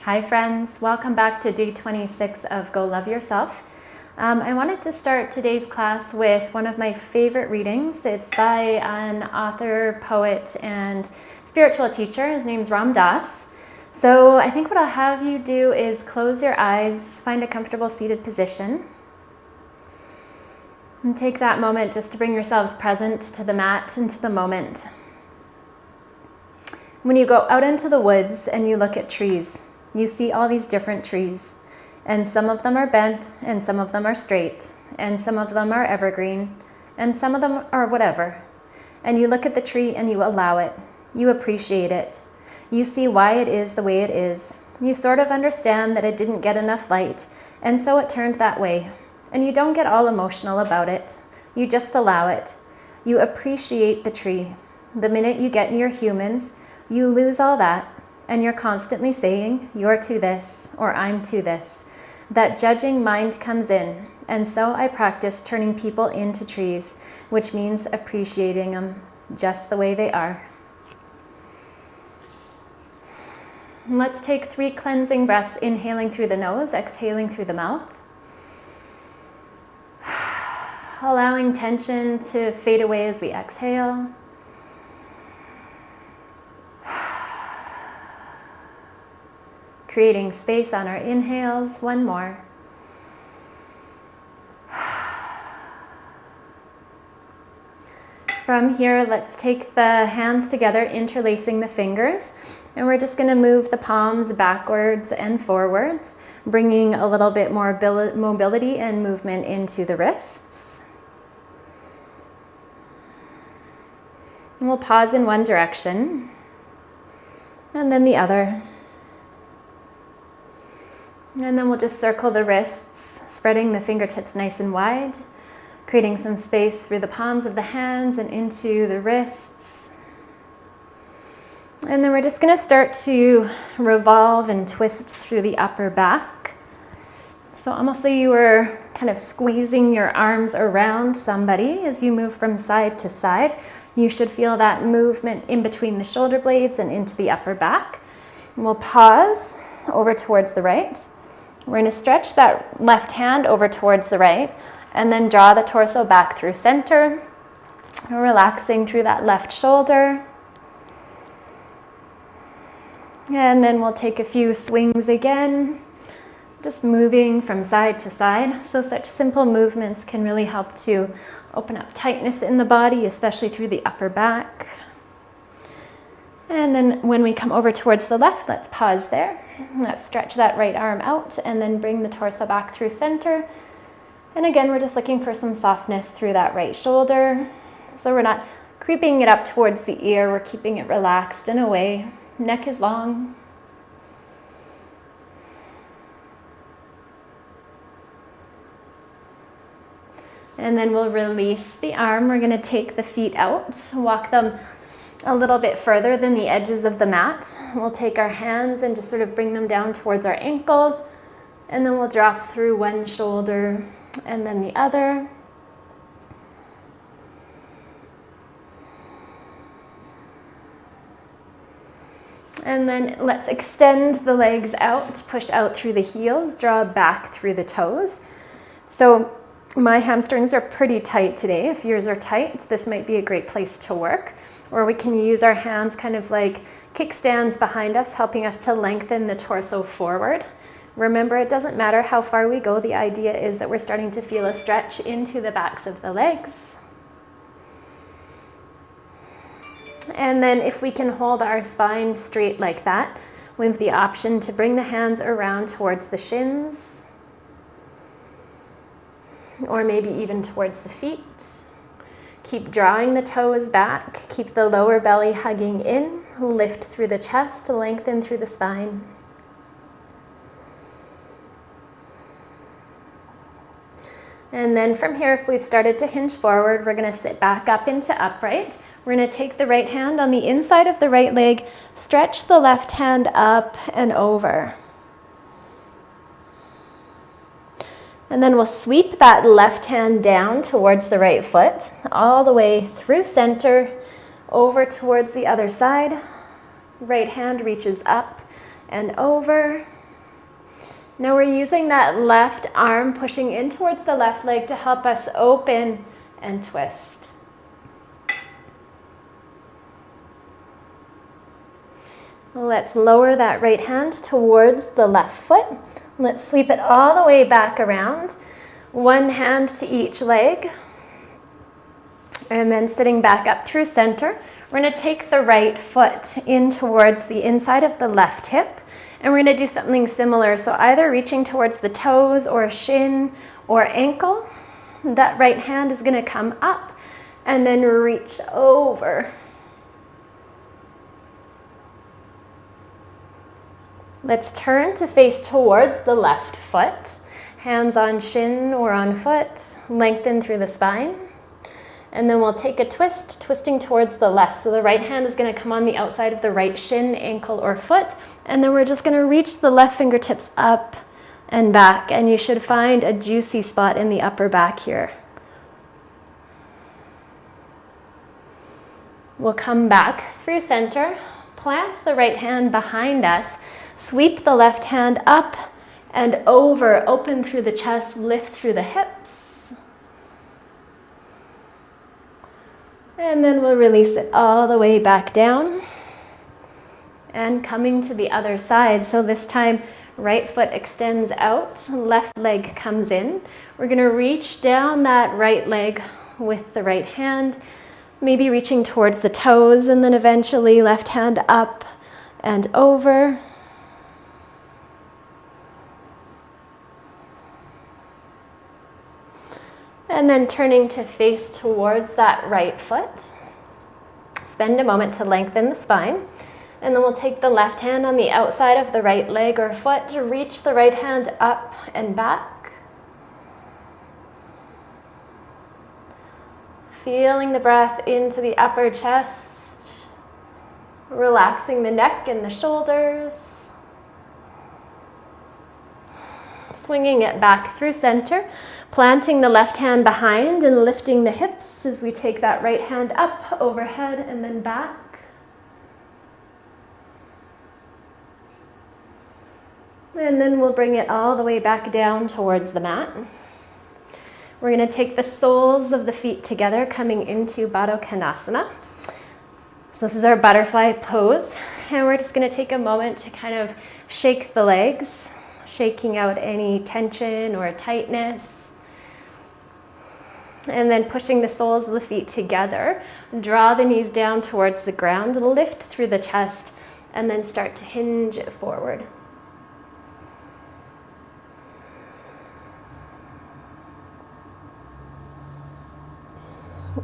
Hi friends, welcome back to day 26 of Go Love Yourself. I wanted to start today's class with one of my favorite readings. It's by an author, poet, and spiritual teacher. His name's Ram Dass. So I think what I'll have you do is close your eyes, find a comfortable seated position, and take that moment just to bring yourselves present to the mat and to the moment. When you go out into the woods and you look at trees, you see all these different trees, and some of them are bent, and some of them are straight, and some of them are evergreen, and some of them are whatever. And you look at the tree and you allow it. You appreciate it. You see why it is the way it is. You sort of understand that it didn't get enough light, and so it turned that way. And you don't get all emotional about it. You just allow it. You appreciate the tree. The minute you get near humans, you lose all that. And you're constantly saying, you're to this, or I'm to this. That judging mind comes in. And so I practice turning people into trees, which means appreciating them just the way they are. Let's take 3 cleansing breaths, inhaling through the nose, exhaling through the mouth. Allowing tension to fade away as we exhale. Creating space on our inhales. One more. From here, let's take the hands together, interlacing the fingers, and we're just going to move the palms backwards and forwards, bringing a little bit more mobility and movement into the wrists. And we'll pause in one direction, and then the other. And then we'll just circle the wrists, spreading the fingertips nice and wide, creating some space through the palms of the hands and into the wrists. And then we're just going to start to revolve and twist through the upper back. So almost like you were kind of squeezing your arms around somebody as you move from side to side. You should feel that movement in between the shoulder blades and into the upper back. And we'll pause over towards the right. We're going to stretch that left hand over towards the right and then draw the torso back through center, relaxing through that left shoulder. And then we'll take a few swings again, just moving from side to side. So such simple movements can really help to open up tightness in the body, especially through the upper back. And then when we come over towards the left, let's pause there. Let's stretch that right arm out and then bring the torso back through center. And again, we're just looking for some softness through that right shoulder. So we're not creeping it up towards the ear, we're keeping it relaxed in a way. Neck is long. And then we'll release the arm. We're going to take the feet out, walk them a little bit further than the edges of the mat. We'll take our hands and just sort of bring them down towards our ankles, and then we'll drop through one shoulder and then the other. And then let's extend the legs out, push out through the heels, draw back through the toes. So my hamstrings are pretty tight today. If yours are tight, this might be a great place to work. Or we can use our hands kind of like kickstands behind us, helping us to lengthen the torso forward. Remember, it doesn't matter how far we go. The idea is that we're starting to feel a stretch into the backs of the legs. And then if we can hold our spine straight like that, we have the option to bring the hands around towards the shins, or maybe even towards the feet. Keep drawing the toes back, keep the lower belly hugging in, lift through the chest, lengthen through the spine. And then from here, if we've started to hinge forward, we're going to sit back up into upright. We're going to take the right hand on the inside of the right leg, stretch the left hand up and over. And then we'll sweep that left hand down towards the right foot, all the way through center, over towards the other side. Right hand reaches up and over. Now we're using that left arm pushing in towards the left leg to help us open and twist. Let's lower that right hand towards the left foot. Let's sweep it all the way back around. One hand to each leg. And then sitting back up through center, we're going to take the right foot in towards the inside of the left hip. And we're going to do something similar. So either reaching towards the toes or shin or ankle. That right hand is going to come up and then reach over. Let's turn to face towards the left foot. Hands on shin or on foot, lengthen through the spine. And then we'll take a twist, twisting towards the left. So the right hand is going to come on the outside of the right shin, ankle, or foot. And then we're just going to reach the left fingertips up and back. And you should find a juicy spot in the upper back here. We'll come back through center, plant the right hand behind us, sweep the left hand up and over, open through the chest, lift through the hips. And then we'll release it all the way back down. And coming to the other side. So this time, right foot extends out, left leg comes in. We're going to reach down that right leg with the right hand, maybe reaching towards the toes, and then eventually left hand up and over. And then turning to face towards that right foot. Spend a moment to lengthen the spine. And then we'll take the left hand on the outside of the right leg or foot to reach the right hand up and back. Feeling the breath into the upper chest. Relaxing the neck and the shoulders. Swinging it back through center. Planting the left hand behind and lifting the hips as we take that right hand up, overhead, and then back. And then we'll bring it all the way back down towards the mat. We're going to take the soles of the feet together, coming into Baddha Konasana. So this is our butterfly pose. And we're just going to take a moment to kind of shake the legs, shaking out any tension or tightness. And then pushing the soles of the feet together. Draw the knees down towards the ground, lift through the chest, and then start to hinge it forward.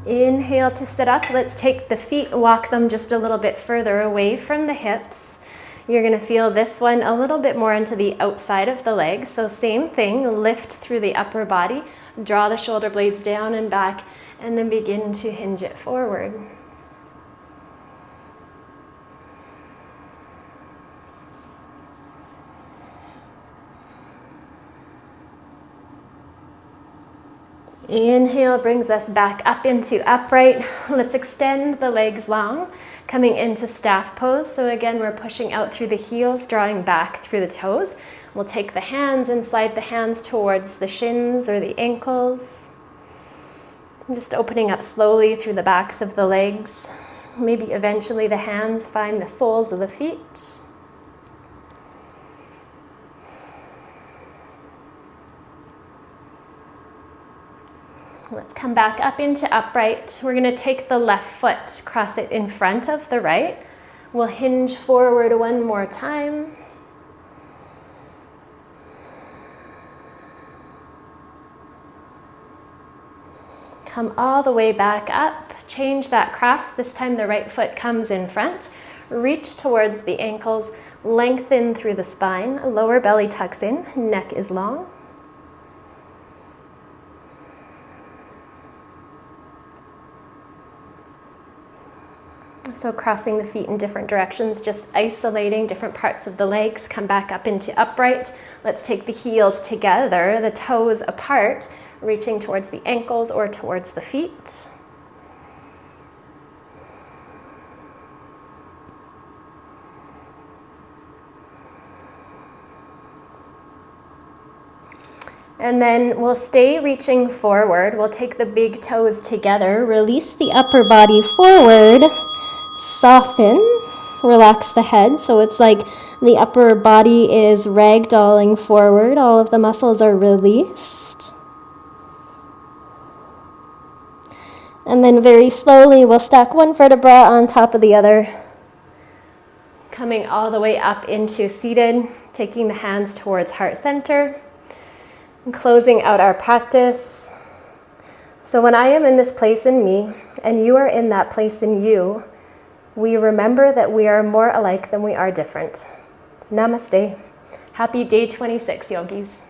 Inhale to sit up. Let's take the feet, walk them just a little bit further away from the hips. You're going to feel this one a little bit more into the outside of the legs. So same thing, lift through the upper body. Draw the shoulder blades down and back, and then begin to hinge it forward. Inhale brings us back up into upright. Let's extend the legs long, coming into staff pose. So again, we're pushing out through the heels, drawing back through the toes. We'll take the hands and slide the hands towards the shins or the ankles. Just opening up slowly through the backs of the legs. Maybe eventually the hands find the soles of the feet. Let's come back up into upright. We're going to take the left foot, cross it in front of the right. We'll hinge forward one more time. Come all the way back up. Change that cross. This time the right foot comes in front. Reach towards the ankles. Lengthen through the spine. Lower belly tucks in. Neck is long. So crossing the feet in different directions, just isolating different parts of the legs. Come back up into upright. Let's take the heels together, the toes apart, reaching towards the ankles or towards the feet. And then we'll stay reaching forward. We'll take the big toes together, release the upper body forward, soften, relax the head. So it's like the upper body is ragdolling forward. All of the muscles are released. And then very slowly we'll stack one vertebra on top of the other, coming all the way up into seated, taking the hands towards heart center. And closing out our practice. So when I am in this place in me, and you are in that place in you, we remember that we are more alike than we are different. Namaste. Happy day 26, yogis.